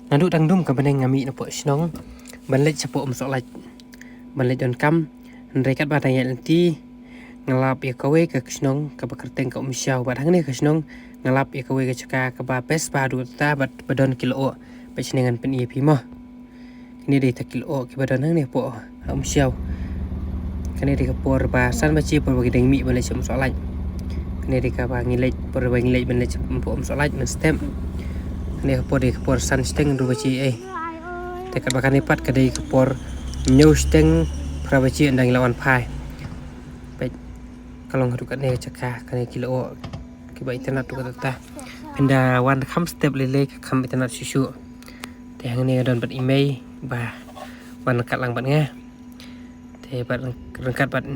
Nanduk dangdum ka beneng ngami na po snong banlet sa po umsolat banlet on kam rekat batanya nanti ngelap ya kawe ke snong ka bakerteng ka umsyau bat hang ne ke snong ngelap ya kawe ke caka ka ba pes padu ta bat badon kilo pe senengan pen ie pimo ini de ta kilo ke badon hang ne po umsyau kene de ka por ba san ba chi por bagi deng mi banlet sa umsolat kene de ka ba ngilej por ba ngilej banlet sa umsolat men stem kene po de por san steng ru ba chi tekat bahkan lipat kedai kepor new steng prabaci andang lawan pai baik kalau ngadukan ne cakah kane kilo kiba internet tu kata pindah wan kam step lele kam internet susu te hang ne don bat email bah wan kat lang bat nga te bat rengkat bat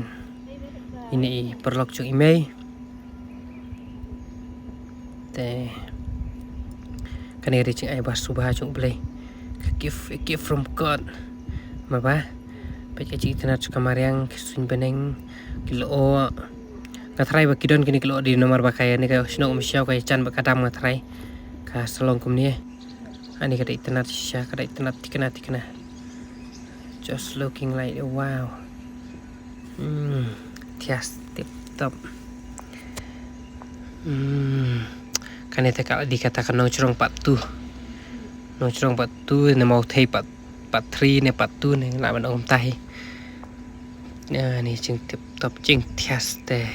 ini perlok cu email te kane ri cing ai bah subah cu boleh gift from God maba pek cik tanat kamariang sun beneng kilo ngatrai bakidon kini kilo di nomor bakaya ni kayo sino umsyau kayo chan bakadam ngatrai ka selong kumni ani kada tanat sya kada tanat tikana just looking like wow tias tip top kanete kala dikatakan nong curong patu nong patu ne mau thei pat 3 ne patu ne la ban om tai ni ching tip top ching thias te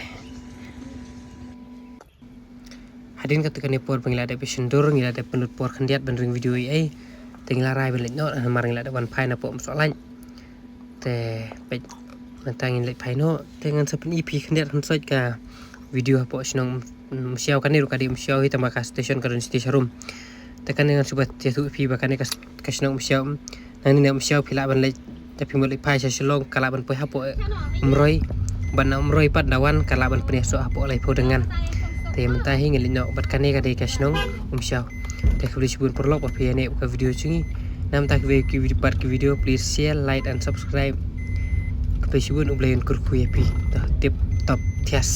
hadin ketika ni por pengila de pesundur ngila de penut por khandiat ban ring video ai tingla rai ben lekno mar ngila de wan phai na pom so lain te pe mentang lek phai no tengan sepen ep khandiat han soi ka video po snong msiau kan ni ru kadi msiau hi tama ka station ka station room tekan dengan subat jatuh pi bahkan kasnong msiau nang ni msiau pila ban le tapi mulai pai sa selong kala ban poi hapo umroi ban umroi pat dawan kala ban peneso hapo lai po dengan te mentah hi ngelino bat kane ka de kasnong msiau te kuli sibun perlok pi ne ka video cungi nam tak video please share like and subscribe ke sibun ublayan kurku ya pi tip top tias